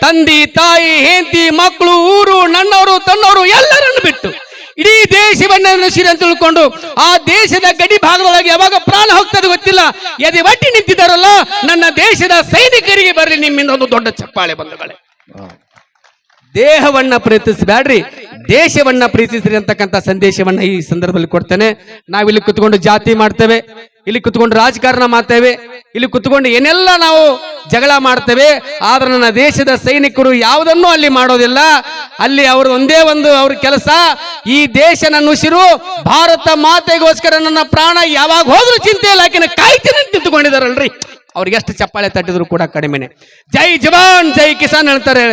ತಂದೆ ತಾಯಿ ಹೆಂಡತಿ ಮಕ್ಕಳು ಊರು ನನ್ನವರು ತನ್ನವರು ಎಲ್ಲರನ್ನು ಬಿಟ್ಟು ಇಡೀ ದೇಶವನ್ನ ನಶಿರ ಅಂತ ತಿಳ್ಕೊಂಡು ಆ ದೇಶದ ಗಡಿ ಭಾಗದೊಳಗೆ ಯಾವಾಗ ಪ್ರಾಣ ಹೋಗ್ತದೆ ಗೊತ್ತಿಲ್ಲ ಎದೆ ಒಟ್ಟಿ ನಿಂತಿದ್ದಾರಲ್ಲ ನನ್ನ ದೇಶದ ಸೈನಿಕರಿಗೆ ಬರಲಿ ನಿಮ್ಮಿಂದ ಒಂದು ದೊಡ್ಡ ಚಪ್ಪಾಳೆ ಬಂಧುಗಳೇ. ದೇಹವನ್ನ ಪ್ರೀತಿಸಬೇಡ್ರಿ, ದೇಶವನ್ನ ಪ್ರೀತಿಸ್ರಿ ಅಂತಕ್ಕಂಥ ಸಂದೇಶವನ್ನ ಈ ಸಂದರ್ಭದಲ್ಲಿ ಕೊಡ್ತೇನೆ. ನಾವಿಲ್ಲಿ ಕುತ್ಕೊಂಡು ಜಾತಿ ಮಾಡ್ತೇವೆ, ಇಲ್ಲಿ ಕುತ್ಕೊಂಡು ರಾಜಕಾರಣ ಮಾಡ್ತೇವೆ, ಇಲ್ಲಿ ಕುತ್ಕೊಂಡು ಏನೆಲ್ಲ ನಾವು ಜಗಳ ಮಾಡ್ತೇವೆ. ಆದ್ರೆ ನನ್ನ ದೇಶದ ಸೈನಿಕರು ಯಾವುದನ್ನೂ ಅಲ್ಲಿ ಮಾಡೋದಿಲ್ಲ. ಅಲ್ಲಿ ಅವರು ಒಂದೇ ಒಂದು ಅವ್ರ ಕೆಲಸ, ಈ ದೇಶ ನನ್ನ ಉಸಿರು, ಭಾರತ ಮಾತೆಗೋಸ್ಕರ ನನ್ನ ಪ್ರಾಣ ಯಾವಾಗ ಹೋದ್ರೂ ಚಿಂತೆ ಇಲ್ಲ, ಆಕೆನ ಕಾಯ್ತೀನಿ ಅಂತ ನಿಂತುಕೊಂಡಿದಾರಲ್ರಿ. ಅವ್ರಿಗೆ ಎಷ್ಟು ಚಪ್ಪಾಳೆ ತಟ್ಟಿದ್ರು ಕೂಡ ಕಡಿಮೆನೆ. ಜೈ ಜವಾನ್ ಜೈ ಕಿಸಾನ್ ಹೇಳ್ತಾರೆ.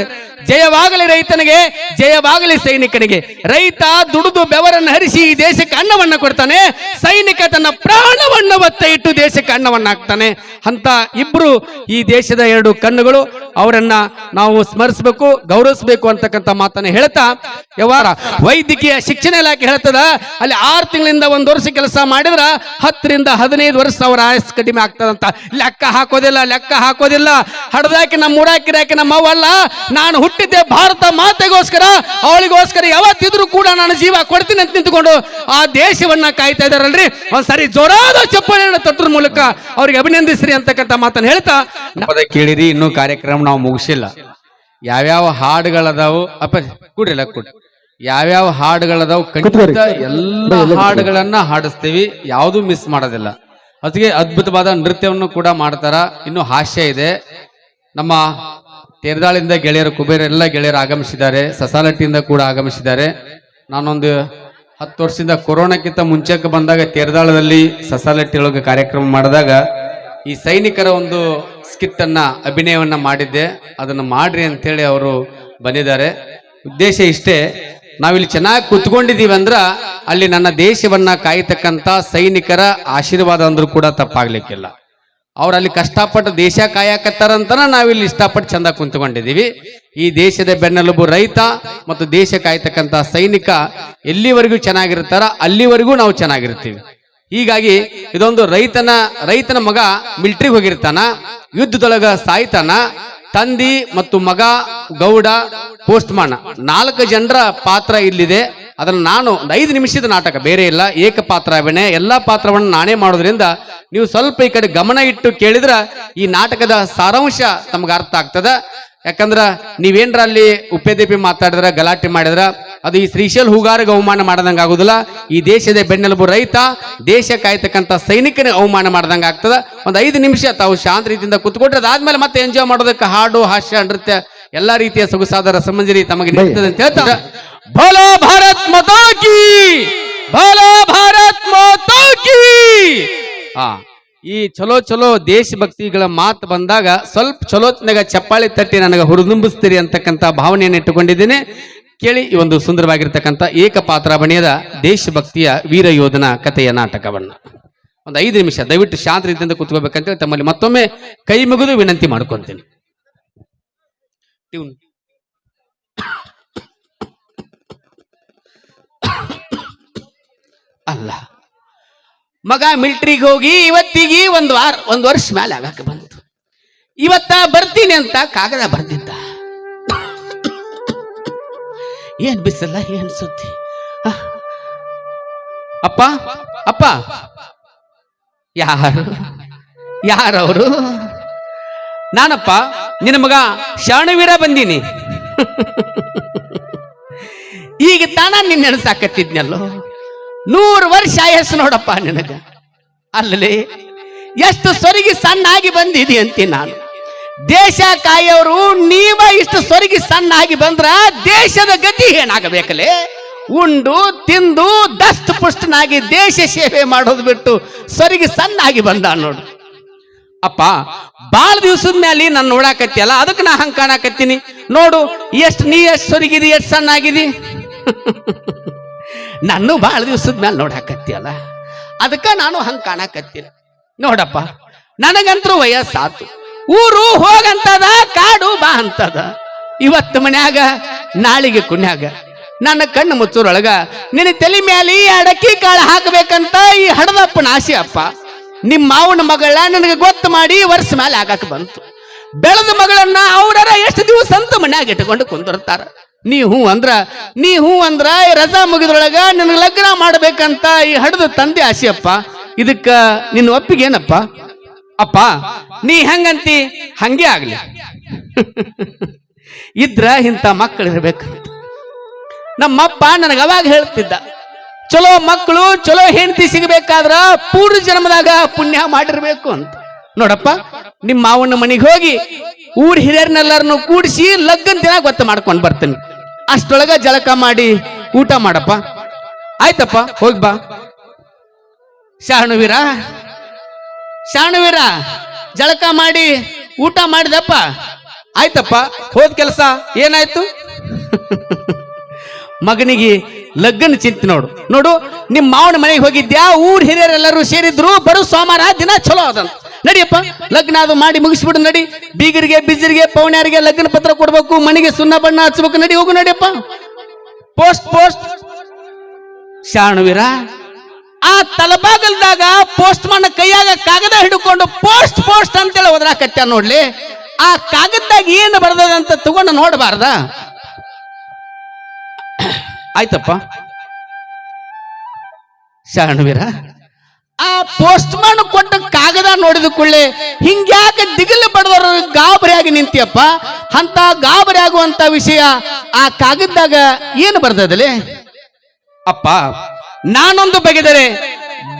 ಜಯವಾಗಲಿ ರೈತನಿಗೆ, ಜಯವಾಗಲಿ ಸೈನಿಕನಿಗೆ. ರೈತ ದುಡಿದು ಬೆವರನ್ನು ಹರಿಸಿ ಈ ದೇಶಕ್ಕೆ ಅನ್ನವನ್ನ ಕೊಡ್ತಾನೆ, ಸೈನಿಕ ತನ್ನ ಪ್ರಾಣವನ್ನು ಒತ್ತ ಇಟ್ಟು ದೇಶಕ್ಕೆ ಅನ್ನವನ್ನ ಹಾಕ್ತಾನೆ. ಅಂತ ಇಬ್ರು ಈ ದೇಶದ ಎರಡು ಕಣ್ಣುಗಳು. ಅವರನ್ನ ನಾವು ಸ್ಮರಿಸಬೇಕು, ಗೌರವಿಸಬೇಕು ಅಂತಕ್ಕಂಥ ಮಾತನ್ನ ಹೇಳ್ತಾ, ವ್ಯವಹಾರ ವೈದ್ಯಕೀಯ ಶಿಕ್ಷಣ ಇಲಾಖೆ ಹೇಳ್ತದ ಅಲ್ಲಿ 6 ತಿಂಗಳಿಂದ 1 ವರ್ಷ ಕೆಲಸ ಮಾಡಿದ್ರ 10 ರಿಂದ 15 ವರ್ಷ ಅವರ ಆಯಸ್ ಕಡಿಮೆ ಆಗ್ತದಂತ. ಲೆಕ್ಕ ಹಾಕೋದಿಲ್ಲ. ಹಡದಾಕಿ ನಮ್ಮ ಉಡಾಕಿರಾಕಿ ನಮ್ಮ ಅವಲ್ಲ, ನಾನು ಹುಟ್ಟಿದ್ದೆ ಭಾರತ ಮಾತೆಗೋಸ್ಕರ, ಅವಳಿಗೋಸ್ಕರ ಯಾವತ್ತಿದ್ರು ಕೂಡ ನಾನು ಜೀವ ಕೊಡ್ತೀನಿ ಅಂತ ನಿಂತುಕೊಂಡು ಆ ದೇಶವನ್ನ ಕಾಯ್ತಾ ಇದಾರಲ್ರಿ. ಒಂದ್ಸರಿ ಜೋರಾದ ಚಪ್ಪಾಳೆಯನ್ನು ತಟ್ಟರ ಮೂಲಕ ಅವ್ರಿಗೆ ಅಭಿನಂದಿಸ್ರಿ ಅಂತಕ್ಕಂಥ ಮಾತನ್ನ ಹೇಳ್ತಾ ಕೇಳಿರಿ. ಇನ್ನೂ ಕಾರ್ಯಕ್ರಮ ನಾವು ಮುಗಿಸಿಲ್ಲ. ಯಾವ್ಯಾವ ಹಾಡುಗಳದಾವು ಅಪ್ಪ ಕೂಡಿಲ್ಲ ಯಾವ್ಯಾವ ಹಾಡುಗಳದಾವು ಖಂಡಿತ ಎಲ್ಲ ಹಾಡುಗಳನ್ನ ಹಾಡಿಸ್ತೀವಿ, ಯಾವುದು ಮಿಸ್ ಮಾಡೋದಿಲ್ಲ. ಅದಕ್ಕೆ ಅದ್ಭುತವಾದ ನೃತ್ಯವನ್ನು ಕೂಡ ಮಾಡ್ತಾರ. ಇನ್ನು ಹಾಸ್ಯ ಇದೆ. ನಮ್ಮ ತೇರದಾಳಿಂದ ಗೆಳೆಯರು, ಕುಬೇರ ಎಲ್ಲ ಗೆಳೆಯರು ಆಗಮಿಸಿದ್ದಾರೆ, ಸಸಾಲಟ್ಟಿಯಿಂದ ಕೂಡ ಆಗಮಿಸಿದ್ದಾರೆ. ನಾನೊಂದು 10 ವರ್ಷದಿಂದ ಕೊರೋನಾಕ್ಕಿಂತ ಮುಂಚೆಕ್ಕೆ ಬಂದಾಗ ತೇರದಾಳದಲ್ಲಿ ಸಸಾಲಟ್ಟಿ ಒಳಗೆ ಕಾರ್ಯಕ್ರಮ ಮಾಡಿದಾಗ ಈ ಸೈನಿಕರ ಒಂದು ಸ್ಕಿಟ್ ಅನ್ನ ಅಭಿನಯವನ್ನ ಮಾಡಿದ್ದೆ. ಅದನ್ನು ಮಾಡ್ರಿ ಅಂತೇಳಿ ಅವರು ಬಂದಿದ್ದಾರೆ. ಉದ್ದೇಶ ಇಷ್ಟೇ, ನಾವಿಲ್ಲಿ ಚೆನ್ನಾಗಿ ಕುತ್ಕೊಂಡಿದ್ದೀವಿ ಅಂದ್ರ ಅಲ್ಲಿ ನನ್ನ ದೇಶವನ್ನ ಕಾಯ್ತಕ್ಕಂಥ ಸೈನಿಕರ ಆಶೀರ್ವಾದ ಅಂದ್ರೂ ಕೂಡ ತಪ್ಪಾಗ್ಲಿಕ್ಕಿಲ್ಲ. ಅವ್ರು ಅಲ್ಲಿ ಕಷ್ಟಪಟ್ಟು ದೇಶ ಕಾಯಕತ್ತಾರಂತನ ನಾವಿಲ್ಲಿ ಇಷ್ಟಪಟ್ಟು ಚಂದ ಕುಂತ್ಕೊಂಡಿದ್ದೀವಿ. ಈ ದೇಶದ ಬೆನ್ನೆಲುಬು ರೈತ ಮತ್ತು ದೇಶ ಕಾಯ್ತಕ್ಕಂಥ ಸೈನಿಕ ಎಲ್ಲಿವರೆಗೂ ಚೆನ್ನಾಗಿರ್ತಾರ ಅಲ್ಲಿವರೆಗೂ ನಾವು ಚೆನ್ನಾಗಿರ್ತೀವಿ. ಹೀಗಾಗಿ ಇದೊಂದು ರೈತನ ಮಗ ಮಿಲಿಟರಿಗೆ ಹೋಗಿರ್ತಾನ, ಯುದ್ಧದೊಳಗ ಸಾಯ್ತಾನ, ತಂದಿ ಮತ್ತು ಮಗ ಗೌಡ ಪೋಸ್ಟ್ ಮಾನ 4 ಜನರ ಪಾತ್ರ ಇಲ್ಲಿದೆ. ಅದನ್ನ ನಾನು 5 ನಿಮಿಷದ ನಾಟಕ, ಬೇರೆ ಇಲ್ಲ, ಏಕಪಾತ್ರ ಅಭಿನಯ. ಎಲ್ಲಾ ಪಾತ್ರವನ್ನು ನಾನೇ ಮಾಡೋದ್ರಿಂದ ನೀವು ಸ್ವಲ್ಪ ಈ ಕಡೆ ಗಮನ ಇಟ್ಟು ಕೇಳಿದ್ರ ಈ ನಾಟಕದ ಸಾರಾಂಶ ತಮ್ಗೆ ಅರ್ಥ ಆಗ್ತದ. ಯಾಕಂದ್ರ ನೀವೇನ್ರ ಅಲ್ಲಿ ಉಪ್ಪೇದೀಪಿ ಮಾತಾಡಿದ್ರ, ಗಲಾಟೆ ಮಾಡಿದ್ರ ಅದು ಈ ಶ್ರೀಶೈಲ್ ಹೂಗಾರಿಗೆ ಅವಮಾನ ಮಾಡ್ದಂಗ ಆಗುದಿಲ್ಲ. ಈ ದೇಶದ ಬೆನ್ನೆಲುಬು ರೈತ, ದೇಶ ಕಾಯ್ತಕ್ಕಂಥ ಸೈನಿಕನಿಗೆ ಅವಮಾನ ಮಾಡ್ದಂಗ ಆಗ್ತದ. ಒಂದು 5 ನಿಮಿಷ ತಾವು ಶಾಂತ ರೀತಿಯಿಂದ ಕುತ್ಕೊಟ್ರೆ ಅದಾದ್ಮೇಲೆ ಮತ್ತೆ ಎಂಜಾಯ್ ಮಾಡೋದಕ್ಕೆ ಹಾಡು, ಹಾಸ್ಯ, ನೃತ್ಯ ಎಲ್ಲಾ ರೀತಿಯ ಸೊಗಸಾದ ರಸಮಂಜರಿ ತಮಗೆ ನೀಡ್ತದೆ ಅಂತ ಹೇಳ್ತಾರೆ. ಭೋಲೋ ಭಾರತ್ ಮಾತಾ ಕೀ, ಭೋಲೋ ಭಾರತ್ ಮಾತಾ ಕೀ. ಈ ಚಲೋ ದೇಶಭಕ್ತಿಗಳ ಮಾತು ಬಂದಾಗ ಸ್ವಲ್ಪ ಚಲೋತ್ನಾಗ ಚಪ್ಪಾಳಿ ತಟ್ಟಿ ನನಗೆ ಹುರಿದುಂಬಿಸ್ತೀರಿ ಅಂತಕ್ಕಂಥ ಭಾವನೆಯನ್ನು ಇಟ್ಟುಕೊಂಡಿದ್ದೇನೆ. ಕೇಳಿ ಈ ಒಂದು ಸುಂದರವಾಗಿರ್ತಕ್ಕಂಥ ಏಕಪಾತ್ರಾಭಿನಯದ ದೇಶಭಕ್ತಿಯ ವೀರ ಯೋಧನ ಕಥೆಯ ನಾಟಕವನ್ನ. ಒಂದು 5 ನಿಮಿಷ ದಯವಿಟ್ಟು ಶಾಂತ ರೀತಿಯಿಂದ ಕೂತ್ಕೋಬೇಕಂತೇಳಿ ತಮ್ಮಲ್ಲಿ ಮತ್ತೊಮ್ಮೆ ಕೈ ಮುಗಿದು ವಿನಂತಿ ಮಾಡ್ಕೊಂತೀನಿ. ಅಲ್ಲ, ಮಗ ಮಿಲಿಟರಿಗೆ ಹೋಗಿ ಇವತ್ತಿಗೆ ಒಂದು ವರ್ಷ ಮೇಲೆ ಆಗಾಕ ಬಂತು. ಇವತ್ತ ಬರ್ತೀನಿ ಅಂತ ಕಾಗದ ಬರ್ದಿದ್ದ. ಏನ್ ಬಿಸಲ್ಲ, ಏನ್ ಸುದ್ದಿ? ಅಪ್ಪ ಅಪ್ಪ, ಯಾರವರು? ನಾನಪ್ಪ ನಿನ್ನ ಮಗ ಶಾಣವೀರ ಬಂದೀನಿ. ಈಗ ತಾನ ನಿನ್ನ ನೆನಸಾಕತ್ತಿದ್ನಲ್ಲೋ. 100 ವರ್ಷ ಆಯಸ್ಸು ನೋಡಪ್ಪ ನಿನಗ. ಅಲ್ಲಿ ಎಷ್ಟು ಸೊರಗಿ ಸಣ್ಣ ಆಗಿ ಬಂದಿದಿ ಅಂತೀನಿ ನಾನು. ದೇಶ ಕಾಯೋರು ನೀವ ಇಷ್ಟು ಸೊರಗಿ ಸಣ್ಣ ಆಗಿ ಬಂದ್ರ ದೇಶದ ಗತಿ ಏನಾಗಬೇಕಲ್ಲೇ? ಉಂಡು ತಿಂದು ದಸ್ತ ಪುಷ್ಟನಾಗಿ ದೇಶ ಸೇವೆ ಮಾಡೋದು ಬಿಟ್ಟು ಸೊರಗಿ ಸಣ್ಣ ಆಗಿ ಬಂದ ನೋಡು. ಅಪ್ಪ ಬಾಳ ದಿವಸದ ಮೇಲೆ ನಾನು ನೋಡಾಕತ್ತಿಯಲ್ಲ, ಅದಕ್ಕೆ ನಾ ಹಂಗ ಕಾಣಕತ್ತೀನಿ. ನೋಡು ನೀ ಎಷ್ಟು ಸೊರಗಿದಿ, ಎಷ್ಟು ಸಣ್ಣ ಆಗಿದಿ. ನಾನು ಬಾಳ ದಿವಸದ ಮೇಲೆ ನೋಡಾಕತ್ತಿಯಲ್ಲ, ಅದಕ್ಕ ನಾನು ಹಂಗ ಕಾಣಕತ್ತೀನಿ. ನೋಡಪ್ಪ, ನನಗಂತರೂ ವಯಸ್ಸಾತು. ಊರು ಹೋಗಂತದ, ಕಾಡು ಬಾ ಅಂತದ. ಇವತ್ತು ಮನ್ಯಾಗ, ನಾಳಿಗೆ ಕುನ್ಯಾಗ. ನನ್ನ ಕಣ್ಣು ಮುಚ್ಚೂರೊಳಗ ನಿನ್ನ ತಲೆ ಮ್ಯಾಲಿ ಅಡಕಿ ಕಾಳು ಹಾಕಬೇಕಂತ ಈ ಹಡದಪ್ಪನ ಆಸೆ ಅಪ್ಪ. ನಿಮ್ಮ ಮಾವನ ಮಗಳ ನನಗೆ ಗೊತ್ತು ಮಾಡಿ ವರ್ಷ ಮೇಲೆ ಆಗಾಕ ಬಂತು. ಬೆಳೆದ ಮಗಳನ್ನ ಅವರ ಎಷ್ಟು ದಿವಸ ಅಂತ ಮ್ಯಾಗ ಇಟ್ಕೊಂಡು ಕುಂದಿರ್ತಾರ. ನೀ ಹೂ ಅಂದ್ರ ಈ ರಜಾ ಮುಗಿದ್ರೊಳಗ ನಿನಗೆ ಲಗ್ನ ಮಾಡ್ಬೇಕಂತ ಈ ಹಡದ ತಂದೆ ಆಸೆಯಪ್ಪ. ಇದಕ್ಕ ನಿನ್ನ ಒಪ್ಪಿಗೆ ಏನಪ್ಪ? ಅಪ್ಪ ನೀ ಹೆಂಗಂತಿ ಹಂಗೆ ಆಗ್ಲಿ. ಇದ್ರ ಇಂಥ ಮಕ್ಕಳು ಇರ್ಬೇಕಂತ ನಮ್ಮಪ್ಪ ನನಗ ಅವಾಗ ಹೇಳ್ತಿದ್ದ. ಚಲೋ ಮಕ್ಕಳು ಚಲೋ ಹೆಂಡತಿ ಸಿಗಬೇಕಾದ್ರ ಪೂರ್ವ ಜನ್ಮದಾಗ ಪುಣ್ಯ ಮಾಡಿರ್ಬೇಕು ಅಂತ. ನೋಡಪ್ಪ, ನಿಮ್ಮ ಮಾವನ ಮನೆಗೆ ಹೋಗಿ ಊರ್ ಹಿರಿಯರ್ನೆಲ್ಲರನ್ನು ಕೂಡಿಸಿ ಲಗ್ನ ದಿನ ಗೊತ್ತ ಮಾಡ್ಕೊಂಡು ಬರ್ತೀನಿ. ಅಷ್ಟೊಳಗ ಜಳಕ ಮಾಡಿ ಊಟ ಮಾಡಪ್ಪ. ಆಯ್ತಪ್ಪ, ಹೋಗಿ ಬಾ. ಶಾಣುವೀರ ಜಳಕ ಮಾಡಿ ಊಟ ಮಾಡಿದಪ್ಪ. ಆಯ್ತಪ್ಪ, ಹೋದ್ ಕೆಲಸ ಏನಾಯ್ತು? ಮಗನಿಗೆ ಲಗ್ನ ಚಿಂತೆ ನೋಡು. ನಿಮ್ಮ ಮಾವನ ಮನೆಗೆ ಹೋಗಿದ್ಯಾ, ಊರ್ ಹಿರಿಯರೆಲ್ಲರೂ ಸೇರಿದ್ರು, ಬರೋ ಸೋಮವಾರ ದಿನ ಚಲೋ ಅದಂತ. ನಡಿಯಪ್ಪ, ಲಗ್ನ ಅದು ಮಾಡಿ ಮುಗಿಸ್ಬಿಡು. ನಡಿ, ಬೀಗರಿಗೆ ಬಿಜ್ಜರಿಗೆ ಪೌಣ್ಯಾರಿಗೆ ಲಗ್ನ ಪತ್ರ ಕೊಡ್ಬೇಕು, ಮನೆಗೆ ಸುಣ್ಣ ಬಣ್ಣ ಹಚ್ಬೇಕು. ನಡಿ, ಹೋಗು, ನಡಿಯಪ್ಪ. ಪೋಸ್ಟ್ ಶಾಣುವೀರ ಆ ತಲಬಾಗಲ್ದಾಗ ಪೋಸ್ಟ್ ಮನ್ ಕೈಯಾಗ ಕಾಗದ ಹಿಡ್ಕೊಂಡು ಪೋಸ್ಟ್ ಅಂತೇಳಿ ಓದ್ರಾಕತ್ಯ ನೋಡ್ಲಿ. ಆ ಕಾಗದದಾಗ ಏನು ಬರ್ದದಂತ ತಗೊಂಡು ನೋಡಬಾರ್ದ? ಆಯ್ತಪ್ಪ ಶಾಣುವೀರ, ಆ ಪೋಸ್ಟ್ ಮನ್ ಕೊಟ್ಟ ಕಾಗದ ನೋಡಿದ ಕೂಡಲೇ ಹಿಂಗ್ಯಾಕೆ ದಿಗಿಲು ಬಡದವರು ಗಾಬರಿ ಆಗಿ ನಿಂತಿಯಪ್ಪ? ಅಂತ ಗಾಬರಿ ಆಗುವಂತ ವಿಷಯ ಆ ಕಾಗದದಾಗ ಏನು ಬರ್ದದಲ್ಲಿ? ಅಪ್ಪ, ನಾನೊಂದು ಬಗೆದರೆ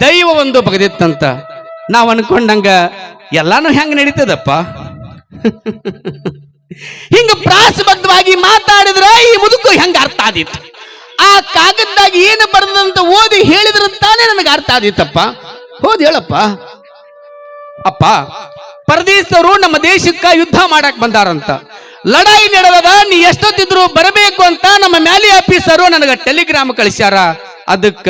ದೈವ ಒಂದು ಬಗೆದಿತ್ತಂತ ನಾವ್ ಅನ್ಕೊಂಡಂಗ ಎಲ್ಲಾನು ಹೆಂಗ್ ನಡೀತದಪ್ಪ? ಹಿಂಗ ಪ್ರಾಸಬದ್ಧವಾಗಿ ಮಾತಾಡಿದ್ರ ಈ ಮುದುಕು ಹೆಂಗ ಅರ್ಥ ಆದಿತ್ತು? ಆ ಕಾಗದದಾಗ ಏನು ಬರ್ತದಂತ ಓದಿ ಹೇಳಿದ್ರ ತಾನೇ ನನಗೆ ಅರ್ಥ ಆದಿತ್ತಪ್ಪ. ಹೋದ್ ಹೇಳಪ್ಪ. ಅಪ್ಪ, ಪರದೇಶರು ನಮ್ಮ ದೇಶಕ್ಕ ಯುದ್ಧ ಮಾಡಕ್ ಬಂದಾರಂತ. ಲಡಾಯಿ ನಡೆದ, ನೀ ಎಷ್ಟೊತ್ತಿದ್ರು ಬರಬೇಕು ಅಂತ ನಮ್ಮ ಮ್ಯಾಲಿ ಆಫೀಸರು ನನಗ ಟೆಲಿಗ್ರಾಮ್ ಕಳಿಸ್ಯಾರ. ಅದಕ್ಕ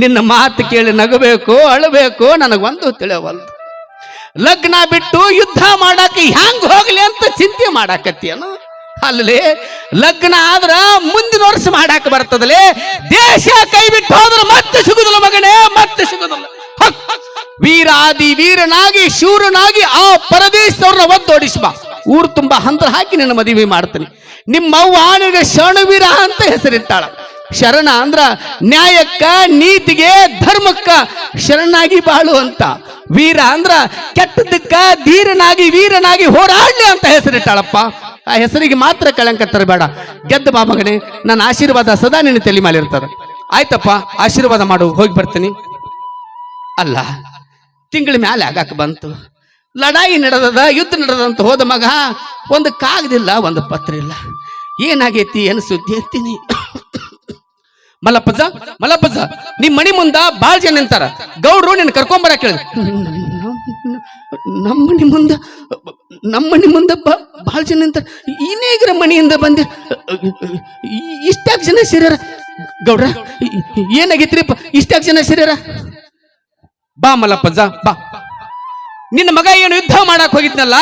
ನಿನ್ನ ಮಾತು ಕೇಳಿ ನಗಬೇಕು ಅಳಬೇಕು ನನಗೊಂದು ತಿಳಿಯವಲ್ದು. ಲಗ್ನ ಬಿಟ್ಟು ಯುದ್ಧ ಮಾಡಾಕ ಹ್ಯಾಂಗ ಹೋಗ್ಲಿ ಅಂತ ಚಿಂತೆ ಮಾಡಾಕತ್ತೀಯನು? ಅಲ್ಲಿ ಲಗ್ನ ಆದ್ರ ಮುಂದಿನ ವರ್ಷ ಮಾಡಾಕ ಬರ್ತದಲೇ. ದೇಶ ಕೈ ಬಿಟ್ಟು ಹೋದ್ರ ಮತ್ತೆ ಸಿಗುದಿಲ್ಲ ಮಗನೇ, ಮತ್ತೆ ಸಿಗುದಿಲ್ಲ. ವೀರಾದಿ ವೀರನಾಗಿ ಶೂರನಾಗಿ ಆ ಪರದೇಶದವ್ರನ್ನ ಒದ್ದೋಡಿಸ್ಬಾ. ಊರು ತುಂಬಾ ಹಂತರ ಹಾಕಿ ನಿನ್ನ ಮದುವೆ ಮಾಡ್ತೀನಿ. ನಿಮ್ಮವ್ವ ನಿನಗೆ ಶರಣವೀರ ಅಂತ ಹೆಸರಿಟ್ಟಾಳ. ಶರಣ ಅಂದ್ರ ನ್ಯಾಯಕ್ಕ ನೀತಿಗೆ ಧರ್ಮಕ್ಕ ಶರಣಾಗಿ ಬಾಳು ಅಂತ. ವೀರ ಅಂದ್ರ ಕೆಟ್ಟದಕ್ಕ ಧೀರನಾಗಿ ವೀರನಾಗಿ ಹೋರಾಡ್ಲಿ ಅಂತ ಹೆಸರಿಟ್ಟಾಳಪ್ಪ. ಆ ಹೆಸರಿಗೆ ಮಾತ್ರ ಕಳಂಕ ತರಬೇಡ. ಗೆದ್ದ ಬಾ ಮಗನೇ, ನನ್ನ ಆಶೀರ್ವಾದ ಸದಾ ನಿನ್ನ ತಲೆ ಮೇಲೆ ಇರ್ತದೆ. ಆಯ್ತಪ್ಪ, ಆಶೀರ್ವಾದ ಮಾಡು, ಹೋಗಿ ಬರ್ತೀನಿ. ಅಲ್ಲ, ತಿಂಗಳ ಮ್ಯಾಲೆ ಆಗಾಕ ಬಂತು. ಲಡಾಯಿ ನಡೆದದ, ಯುದ್ಧ ನಡೆದಂತ ಹೋದ ಮಗ, ಒಂದು ಕಾಗದಿಲ್ಲ, ಒಂದು ಪತ್ರ ಇಲ್ಲ. ಏನಾಗೈತಿ, ಏನು ಸುದ್ದಿ ಅಂತೀನಿ. ಮಲ್ಲಪ್ಪಜ್ಜ ನಿಮ್ ಮನಿ ಮುಂದ ಬಾಳ ಜನ ನಿಂತಾರ. ಗೌಡ್ರು ನಿನ್ನ ಕರ್ಕೊಂಬರ ಕೇಳಿದ. ನಮ್ಮ ಮನಿ ಮುಂದ ಬಾಳ ಜನ ನಿಂತಾರ. ಇನ್ನೇಗ್ರ ಮನಿಯಿಂದ ಬಂದಿ ಇಷ್ಟಾಕ್ ಜನ ಸೇರ್ಯಾರ? ಗೌಡ್ರ ಏನಾಗೈತ್ರಿಪ್ಪ, ಇಷ್ಟಾಕ್ ಜನ ಸೇರ್ಯಾರ? ಬಾ ಮಲ್ಲಪ್ಪಜ್ಜ ಬಾ. ನಿನ್ನ ಮಗ ಏನು ಯುದ್ಧ ಮಾಡಕ್ ಹೋಗಿದ್ನಲ್ಲ,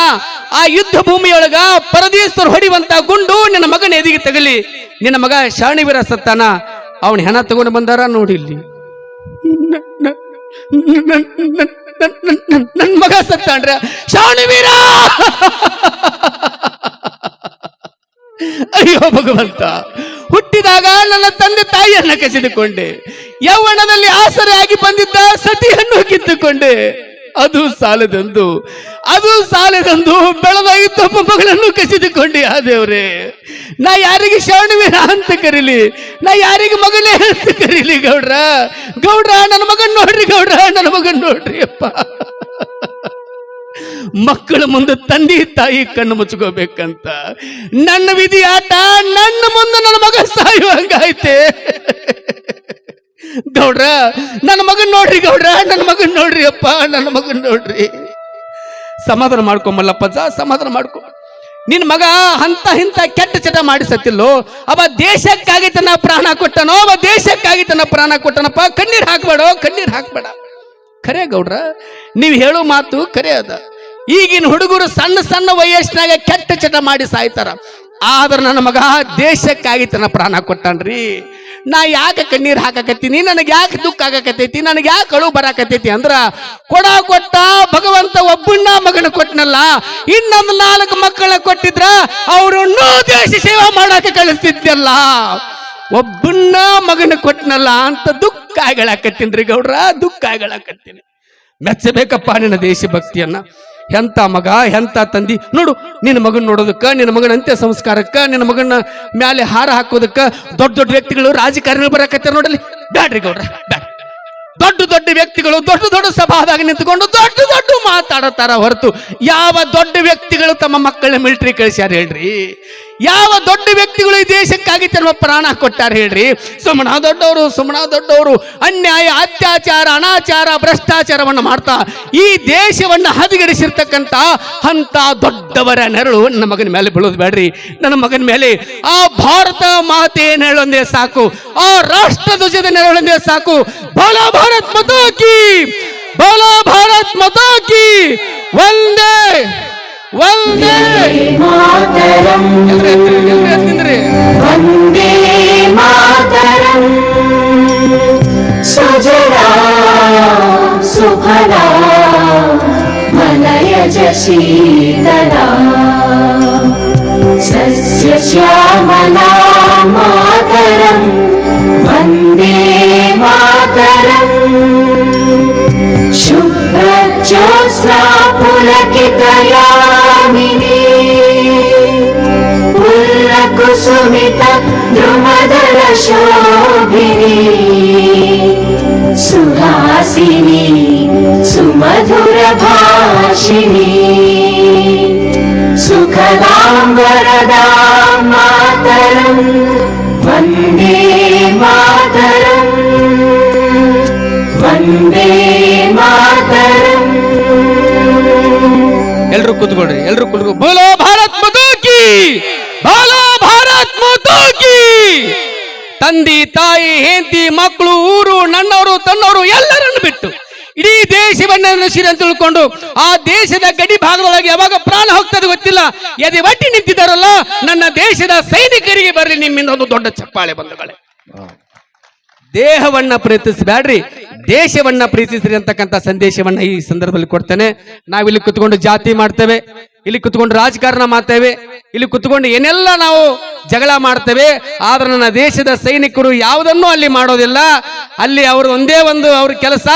ಆ ಯುದ್ಧ ಭೂಮಿಯೊಳಗ ಪರದೇಶರು ಹೊಡಿವಂತ ಗುಂಡು ನಿನ್ನ ಮಗನ ಎದಿಗೆ ತಗಲಿ. ನಿನ್ನ ಮಗ ಶಾಣವೀರ ಸತ್ತಾನ, ಅವನ ಹೆಣ ತಗೊಂಡು ಬಂದಾರ ನೋಡಿಲ್ಲಿ. ನನ್ನ ಮಗ ಸತ್ತಾನ್ರ ಶಾಣವೀರ. ಅಯ್ಯೋ ಭಗವಂತ, ಹುಟ್ಟಿದಾಗ ನನ್ನ ತಂದೆ ತಾಯಿಯನ್ನ ಕಸಿದುಕೊಂಡೆ. ಯೌವನದಲ್ಲಿ ಆಸರೆ ಆಗಿ ಬಂದಿದ್ದ ಸತಿಯನ್ನು ಕಿತ್ತುಕೊಂಡೆ. ಅದು ಸಾಲದಂದು ಬೆಳೆದ ಇದ್ದೊಬ್ಬ ಮಗಳನ್ನು ಕಸಿದುಕೊಂಡೆ. ಆ ದೇವ್ರೆ, ನಾ ಯಾರಿಗೆ ಶಾಣವೀರ ಅಂತ ಕರೀಲಿ? ನಾ ಯಾರಿಗೆ ಮಗನೇ ಅಂತ ಕರೀಲಿ? ಗೌಡ್ರ ನನ್ನ ಮಗನ್ ನೋಡ್ರಿ, ಗೌಡ್ರ ನನ್ನ ಮಗನ್ ನೋಡ್ರಿ. ಅಪ್ಪ, ಮಕ್ಕಳ ಮುಂದೆ ತಂದೆ ತಾಯಿ ಕಣ್ಣು ಮುಚ್ಕೋಬೇಕಂತ ನನ್ನ ವಿಧಿ ಆಟ. ನನ್ನ ಮುಂದೆ ನನ್ನ ಮಗ ಸಾಯುವಂಗಾಯ್ತೆ. ಗೌಡ್ರ ನನ್ನ ಮಗನ್ ನೋಡ್ರಿ, ಗೌಡ್ರ ನನ್ನ ಮಗನ್ ನೋಡ್ರಿ. ಅಪ್ಪ, ನನ್ನ ಮಗನ್ ನೋಡ್ರಿ. ಸಮಾಧಾನ ಮಾಡ್ಕೊಂಬಲ್ಲಪ್ಪಜ್ಜ, ಸಮಾಧಾನ ಮಾಡ್ಕೊ. ನಿನ್ ಮಗ ಇಂಥ ಕೆಟ್ಟ ಚಟ ಮಾಡಿ ಸತ್ತಿಲ್ಲೋ. ಅವ ದೇಶಕ್ಕಾಗಿ ತನ್ನ ಪ್ರಾಣ ಕೊಟ್ಟನೋ, ಅವ ದೇಶಕ್ಕಾಗಿ ತನ್ನ ಪ್ರಾಣ ಕೊಟ್ಟನಪ್ಪ. ಕಣ್ಣೀರ್ ಹಾಕ್ಬೇಡ. ಖರೆ ಗೌಡ್ರ, ನೀವು ಹೇಳೋ ಮಾತು ಖರೆ ಅದ. ಈಗಿನ ಹುಡುಗರು ಸಣ್ಣ ವಯಸ್ಸಿನಾಗ ಕೆಟ್ಟ ಚಟ ಮಾಡಿ ಸಾಯ್ತಾರ. ಆದ್ರೆ ನನ್ನ ಮಗ ದೇಶಕ್ಕಾಗಿ ತನ್ನ ಪ್ರಾಣ ಕೊಟ್ಟನ್ರಿ. ನಾ ಯಾಕೆ ಕಣ್ಣೀರ್ ಹಾಕಕತ್ತೀನಿ, ನನಗೆ ಯಾಕೆ ದುಃಖ ಆಗಕತ್ತೈತಿ, ನನಗೆ ಯಾಕೆ ಅಳು ಬರಾಕತ್ತೈತಿ ಅಂದ್ರ ಕೊಟ್ಟ ಭಗವಂತ ಒಬ್ಬಣ್ಣ ಮಗನ ಕೊಟ್ಟನಲ್ಲ, ಇನ್ನೊಂದು 4 ಮಕ್ಕಳ ಕೊಟ್ಟಿದ್ರ ಅವ್ರನ್ನೂ ದೇಶ ಸೇವಾ ಮಾಡಾಕ ಕಳಿಸ್ತಿದ್ದಲ್ಲ, ಒಬ್ಬಣ್ಣ ಮಗನ ಕೊಟ್ಟನಲ್ಲ ಅಂತ ದುಃಖ ಆಗಲಾಕತ್ತೀನಿ ಗೌಡ್ರ, ದುಃಖ ಆಗಲಾಕತ್ತೀನಿ. ಮೆಚ್ಚಬೇಕಪ್ಪ ನಿನ್ನ ದೇಶಭಕ್ತಿಯನ್ನ. ಎಂತ ಮಗ, ಎಂತ ತಂದಿ ನೋಡು. ನಿನ್ನ ಮಗನ್ ನೋಡೋದಕ್ಕ, ನಿನ್ನ ಮಗನ ಅಂತ್ಯ ಸಂಸ್ಕಾರಕ್ಕ, ನಿನ್ನ ಮಗನ ಮ್ಯಾಲೆ ಹಾರ ಹಾಕೋದಕ್ಕ ದೊಡ್ಡ ದೊಡ್ಡ ವ್ಯಕ್ತಿಗಳು ರಾಜಕಾರಣಿಗಳು ಬರಕತ್ತಾರ ನೋಡಲಿ. ಬ್ಯಾಡ್ರಿ ಗೌಡ್ರ, ಬ್ಯಾಡ್ರಿ. ದೊಡ್ಡ ದೊಡ್ಡ ವ್ಯಕ್ತಿಗಳು ದೊಡ್ಡ ದೊಡ್ಡ ಸಭಾದಾಗ ನಿಂತ್ಕೊಂಡು ದೊಡ್ಡ ದೊಡ್ಡ ಮಾತಾಡತಾರ ಹೊರತು ಯಾವ ದೊಡ್ಡ ವ್ಯಕ್ತಿಗಳು ತಮ್ಮ ಮಕ್ಕಳ ಮಿಲಿಟರಿ ಕಳಿಸ್ಯಾರ ಹೇಳ್ರಿ? ಯಾವ ದೊಡ್ಡ ವ್ಯಕ್ತಿಗಳು ಈ ದೇಶಕ್ಕಾಗಿ ತಮ್ಮ ಪ್ರಾಣ ಕೊಟ್ಟಾರ ಹೇಳ್ರಿ? ಸುಮ್ಮನ ದೊಡ್ಡವರು ಅನ್ಯಾಯ, ಅತ್ಯಾಚಾರ, ಅನಾಚಾರ, ಭ್ರಷ್ಟಾಚಾರವನ್ನು ಮಾಡ್ತಾ ಈ ದೇಶವನ್ನ ಹದಗೆಡಿಸಿರ್ತಕ್ಕಂಥ ಅಂತ ದೊಡ್ಡವರ ನೆರಳು ನನ್ನ ಮಗನ ಮೇಲೆ ಬೀಳೋದು ಬೇಡ್ರಿ. ನನ್ನ ಮಗನ ಮೇಲೆ ಆ ಭಾರತ ಮಾತೆ ನೆರಳೊಂದೇ ಸಾಕು, ಆ ರಾಷ್ಟ್ರ ಧ್ವಜದ ನೆರಳೊಂದೇ ಸಾಕು. ಬೋಲೋ ಭಾರತ್ ಮಾತಾ ಕಿ, ಬೋಲೋ ಭಾರತ್ ಮಾತಾ ಕಿ, ವಂದೇ ವಂದೇ ಮಾತರಂ, ವಂದೇ ಮಾತರಂ. ಸುಜಲಾ ಸುಫಲಾ ಮಲಯಜ ಶೀತಲಾ ಸಸ್ಯ ಶ್ಯಾಮಲಾ ಮಾತರಂ, ವಂದೇ ಮಾತರಂ. ಶುಭ್ರ ಜ್ಯೋತ್ಸ್ನಾ ಪುಲಕಿತಯಾಮಿನಿ, ಕುಸುಮಿತ ದ್ರುಮದಲ ಶೋಭಿನಿ, ಸುಹಾಸಿನಿ ಸುಮಧುರ ಭಾಷಿಣಿ, ಸುಖದಾಂ ವರದಾಂ ಮಾತರಂ, ವಂದೇ ಮಾತರಂ, ವಂದೇ ಮಾತರಂ. ಎಲ್ರು ಕೂತ್ಕೊಳ್ರಿ, ಎಲ್ರು ಕೂತ್ಕೊ. ಬೋಲೋ ಭಾರತ್ ಮಾತಾ ಕಿ, ಬೋಲೋ ಭಾರತ್ ಮಾತಾ ಕಿ. ತಂದೆ ತಾಯಿ ಹೆಂಡತಿ ಮಕ್ಕಳು ಊರು ನನ್ನವರು ತನ್ನವರು ಎಲ್ಲರನ್ನು ಬಿಟ್ಟು ಇಡೀ ದೇಶವನ್ನ ನಶಿರ ಅಂತ ತಿಳ್ಕೊಂಡು ಆ ದೇಶದ ಗಡಿ ಭಾಗದೊಳಗೆ ಯಾವಾಗ ಪ್ರಾಣ ಹೋಗ್ತದೆ ಗೊತ್ತಿಲ್ಲ, ಎದೆ ಒಟ್ಟಿ ನಿಂತಿದ್ದಾರಲ್ಲ, ನನ್ನ ದೇಶದ ಸೈನಿಕರಿಗೆ ಬರಲಿ ನಿಮ್ಮಿಂದ ಒಂದು ದೊಡ್ಡ ಚಪ್ಪಾಳೆ ಬಂಧುಗಳೇ. ದೇಹವನ್ನ ಪ್ರೀತಿಸಬೇಡ್ರಿ, ದೇಶವನ್ನ ಪ್ರೀತಿಸ್ರಿ ಅಂತಕ್ಕಂಥ ಸಂದೇಶವನ್ನ ಈ ಸಂದರ್ಭದಲ್ಲಿ ಕೊಡ್ತೇನೆ. ನಾವಿಲ್ಲಿ ಕುತ್ಕೊಂಡು ಜಾತಿ ಮಾಡ್ತೇವೆ, ಇಲ್ಲಿ ಕುತ್ಕೊಂಡು ರಾಜಕಾರಣ ಮಾಡ್ತೇವೆ, ಇಲ್ಲಿ ಕುತ್ಕೊಂಡು ಏನೆಲ್ಲ ನಾವು ಜಗಳ ಮಾಡ್ತೇವೆ. ಆದ್ರೆ ನನ್ನ ದೇಶದ ಸೈನಿಕರು ಯಾವುದನ್ನೂ ಅಲ್ಲಿ ಮಾಡೋದಿಲ್ಲ. ಅಲ್ಲಿ ಅವರು ಒಂದೇ ಒಂದು ಅವ್ರ ಕೆಲಸ,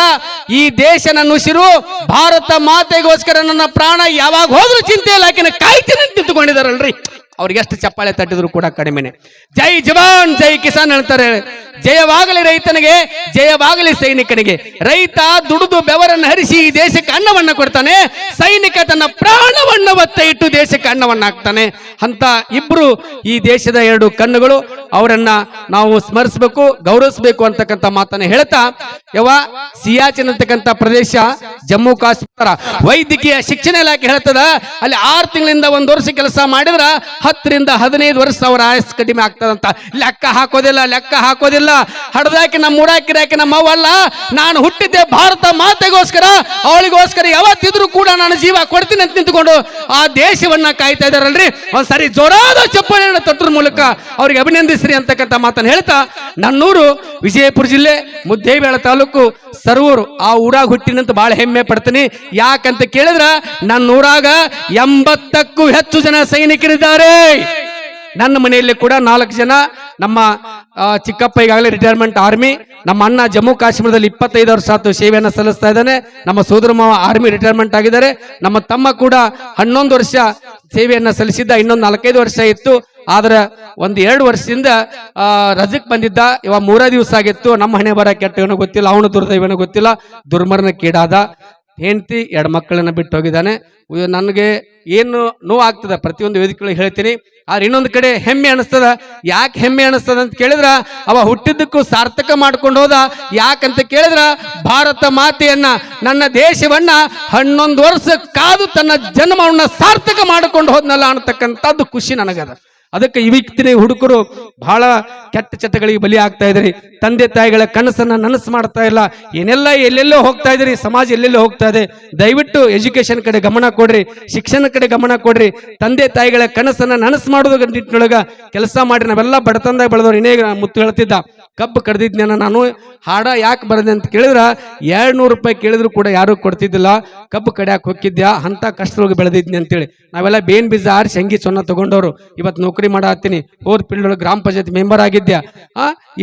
ಈ ದೇಶ ನನ್ನ ಉಸಿರು, ಭಾರತ ಮಾತೆಗೋಸ್ಕರ ನನ್ನ ಪ್ರಾಣ ಯಾವಾಗ ಹೋದ್ರೂ ಚಿಂತೆ ಇಲ್ಲ, ಆಕೆನ ಕಾಯ್ತೀನಿ ಅಂತ ನಿಂತುಕೊಂಡಿದಾರಲ್ರಿ. ಅವ್ರಿಗೆ ಎಷ್ಟು ಚಪ್ಪಾಳೆ ತಟ್ಟಿದ್ರು ಕೂಡ ಕಡಿಮೆನೆ. ಜೈ ಜವಾನ್ ಜೈ ಕಿಸಾನ್ ಹೇಳ್ತಾರೆ. ಜಯವಾಗಲಿ ರೈತನಿಗೆ, ಜಯವಾಗಲಿ ಸೈನಿಕನಿಗೆ. ರೈತ ದುಡಿದು ಬೆವರನ್ನು ಹರಿಸಿ ಈ ದೇಶಕ್ಕೆ ಅನ್ನವನ್ನ ಕೊಡ್ತಾನೆ, ಸೈನಿಕ ತನ್ನ ಪ್ರಾಣವನ್ನು ಒತ್ತ ಇಟ್ಟು ದೇಶಕ್ಕೆ ಅನ್ನವನ್ನ ಹಾಕ್ತಾನೆ. ಅಂತ ಇಬ್ರು ಈ ದೇಶದ 2 ಕಣ್ಣುಗಳು. ಅವರನ್ನ ನಾವು ಸ್ಮರಿಸಬೇಕು, ಗೌರವಿಸಬೇಕು ಅಂತಕ್ಕಂಥ ಮಾತನ್ನ ಹೇಳ್ತಾ, ಸಿಯಾಚಿನ್ ಅಂತಕ್ಕಂಥ ಪ್ರದೇಶ ಜಮ್ಮು ಕಾಶ್ಮೀರ ವೈದ್ಯಕೀಯ ಶಿಕ್ಷಣ ಇಲಾಖೆ ಹೇಳ್ತದ, ಅಲ್ಲಿ 6 ತಿಂಗಳಿಂದ 1 ವರ್ಷ ಕೆಲಸ ಮಾಡಿದ್ರ 10 ರಿಂದ 15 ವರ್ಷ ಅವರ ಆಯಸ್ಸು ಕಡಿಮೆ ಆಗ್ತದಂತ. ಲೆಕ್ಕ ಹಾಕೋದಿಲ್ಲ. ಹಡದಾಕಿ ನಮ್ಮ ಊರಾಕಿರಾಕಿ ನಮ್ಮ ಅವ್ವಲ್ಲ, ನಾನು ಹುಟ್ಟಿದ್ದೆ ಭಾರತ ಮಾತೆಗೋಸ್ಕರ, ಅವಳಿಗೋಸ್ಕರ ಯಾವತ್ತಿದ್ರು ಕೂಡ ನಾನು ಜೀವ ಕೊಡ್ತೀನಿ ಅಂತ ನಿಂತ್ಕೊಂಡು ಆ ದೇಶವನ್ನ ಕಾಯ್ತಾ ಇದಾರಲ್ರಿ. ಒಂದ್ಸರಿ ಜೋರಾದ ಚಪ್ಪಾಳೆಯನ್ನು ತಟ್ಟರ ಮೂಲಕ ಅವ್ರಿಗೆ ಅಭಿನಂದಿಸ್ರಿ ಅಂತಕ್ಕಂಥ ಮಾತನ್ನು ಹೇಳ್ತಾ, ನನ್ನೂರು ವಿಜಯಪುರ ಜಿಲ್ಲೆ ಮುದ್ದೇಬೇಳ ತಾಲೂಕು ಸರೂರು. ಆ ಊರಾಗ ಹುಟ್ಟಿನಂತ ಬಹಳ ಹೆಮ್ಮೆ ಪಡ್ತೀನಿ. ಯಾಕಂತ ಕೇಳಿದ್ರ ನನ್ನ ಊರಾಗ 80ಕ್ಕೂ ಹೆಚ್ಚು ಜನ ಸೈನಿಕರಿದ್ದಾರೆ. ನನ್ನ ಮನೆಯಲ್ಲಿ ಕೂಡ 4 ಜನ. ನಮ್ಮ ಚಿಕ್ಕಪ್ಪ ಈಗಾಗಲೇ ರಿಟೈರ್ಮೆಂಟ್ ಆರ್ಮಿ, ನಮ್ಮ ಅಣ್ಣ ಜಮ್ಮು ಕಾಶ್ಮೀರದಲ್ಲಿ 25 ವರ್ಷ ಆಯ್ತು ಸೇವೆಯನ್ನು ಸಲ್ಲಿಸ್ತಾ ಇದ್ದಾನೆ. ನಮ್ಮ ಸೋದರ ಮಾವ ಆರ್ಮಿ ರಿಟೈರ್ಮೆಂಟ್ ಆಗಿದ್ದಾರೆ. ನಮ್ಮ ತಮ್ಮ ಕೂಡ 11 ವರ್ಷ ಸೇವೆಯನ್ನ ಸಲ್ಲಿಸಿದ್ದ, ಇನ್ನೊಂದು 4-5 ವರ್ಷ ಇತ್ತು. ಆದ್ರೆ 1-2 ವರ್ಷದಿಂದ ರಜಕ್ ಬಂದಿದ್ದ. ಇವಾಗ 3 ದಿವಸ ಆಗಿತ್ತು. ನಮ್ಮ ಹಣೆ ಬರ ಕೆಟ್ಟವನು ಗೊತ್ತಿಲ್ಲ, ಅವನು ದುರ್ದೈವನೂ ಗೊತ್ತಿಲ್ಲ, ದುರ್ಮರಣ ಕೀಡಾದ. ಹೆಂಡತಿ 2 ಮಕ್ಕಳನ್ನ ಬಿಟ್ಟು ಹೋಗಿದ್ದಾನೆ. ನನಗೆ ಏನು ನೋವು ಆಗ್ತದ ಪ್ರತಿಯೊಂದು ವೇದಿಕೆಗಳು ಹೇಳ್ತೀನಿ. ಆದ್ರೆ ಇನ್ನೊಂದು ಕಡೆ ಹೆಮ್ಮೆ ಅನಿಸ್ತದ. ಯಾಕೆ ಹೆಮ್ಮೆ ಅನಿಸ್ತದ ಅಂತ ಕೇಳಿದ್ರ, ಅವ ಹುಟ್ಟಿದ್ದಕ್ಕೂ ಸಾರ್ಥಕ ಮಾಡ್ಕೊಂಡು ಹೋದ. ಯಾಕಂತ ಕೇಳಿದ್ರ, ಭಾರತ ಮಾತೆಯನ್ನ, ನನ್ನ ದೇಶವನ್ನ 11 ವರ್ಷ ಕಾದು ತನ್ನ ಜನ್ಮವನ್ನ ಸಾರ್ಥಕ ಮಾಡಿಕೊಂಡು ಹೋದ್ನಲ್ಲ ಅನ್ನತಕ್ಕಂಥದ್ದು ಖುಷಿ ನನಗದ. ಅದಕ್ಕೆ ಇವತ್ತಿನ ಹುಡುಗರು ಬಹಳ ಕೆಟ್ಟ ಚಟಗಳಿಗೆ ಬಲಿ ಆಗ್ತಾ ಇದ್ರಿ. ತಂದೆ ತಾಯಿಗಳ ಕನಸನ್ನ ನನಸು ಮಾಡ್ತಾ ಇಲ್ಲ. ಏನೆಲ್ಲ ಎಲ್ಲೆಲ್ಲೋ ಹೋಗ್ತಾ ಇದ್ರಿ, ಸಮಾಜ ಎಲ್ಲೆಲ್ಲೋ ಹೋಗ್ತಾ ಇದೆ. ದಯವಿಟ್ಟು ಎಜುಕೇಶನ್ ಕಡೆ ಗಮನ ಕೊಡ್ರಿ, ಶಿಕ್ಷಣ ಕಡೆ ಗಮನ ಕೊಡ್ರಿ. ತಂದೆ ತಾಯಿಗಳ ಕನಸನ್ನ ನನಸು ಮಾಡೋದು ನಿಟ್ಟಿನೊಳಗ ಕೆಲಸ ಮಾಡಿ. ನಾವೆಲ್ಲ ಬಡತನದಾಗ ಬೆಳೆದವ್ರು. ಇನ್ನೇ ಮುತ್ತು ಹೇಳ್ತಿದ್ದ, ಕಬ್ಬು ಕಡ್ದಿದ್ನ ನಾನು ಹಾಡ ಯಾಕೆ ಬರದೆ ಅಂತ ಕೇಳಿದ್ರ 200 ರೂಪಾಯಿ ಕೇಳಿದ್ರು ಕೂಡ ಯಾರು ಕೊಡ್ತಿದ್ದಿಲ್ಲ. ಕಬ್ಬು ಕಡಿಯಾಕ ಹೋಗಿದ್ಯಾ ಅಂತ ಕಷ್ಟದೊಳಗೆ ಬೆಳೆದಿದ್ನಿ ಅಂತೇಳಿ ನಾವೆಲ್ಲ ಬೇನ್ ಬೀಜ ಆರಿಸಿ ಅಂಗಿ ಸೊನ್ನ ತಗೊಂಡವ್ರು ಇವತ್ತು ನೌಕರಿ ಮಾಡತ್ತೀನಿ. ಹೋದ್ ಫೀಲ್ಡ್ ಒಳಗೆ ಗ್ರಾಮ ಪಂಚಾಯತ್ ಮೆಂಬರ್ ಆಗಿದ್ಯಾ.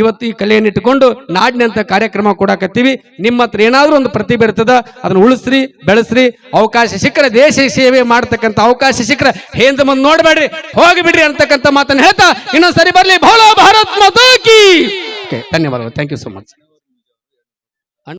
ಇವತ್ತು ಈ ಕಲೆಯನ್ನು ಇಟ್ಕೊಂಡು ನಾಡಿನಂತ ಕಾರ್ಯಕ್ರಮ ಕೊಡಾಕತ್ತೀವಿ. ನಿಮ್ಮ ಹತ್ರ ಏನಾದ್ರೂ ಒಂದು ಪ್ರತಿಭೆ ಇರ್ತದ, ಅದನ್ನ ಉಳಿಸ್ರಿ, ಬೆಳೆಸ್ರಿ. ಅವಕಾಶ ಸಿಕ್ಕರೆ ದೇಶ ಸೇವೆ ಮಾಡ್ತಕ್ಕಂಥ ಅವಕಾಶ ಸಿಕ್ಕರೆ ಹಿಂದೆ ಮುಂದೆ ನೋಡ್ಬೇಡ್ರಿ, ಹೋಗಿಬಿಡ್ರಿ ಅಂತಕ್ಕಂಥ ಮಾತನ್ನ ಹೇಳ್ತಾ ಇನ್ನೊಂದ್ಸರಿ ಬರ್ಲಿ. ಭೋಲೋ ಭಾರತ್ ಮಾತಾ ಕೀ. ಧನ್ಯವಾದಗಳು. Thank you so much.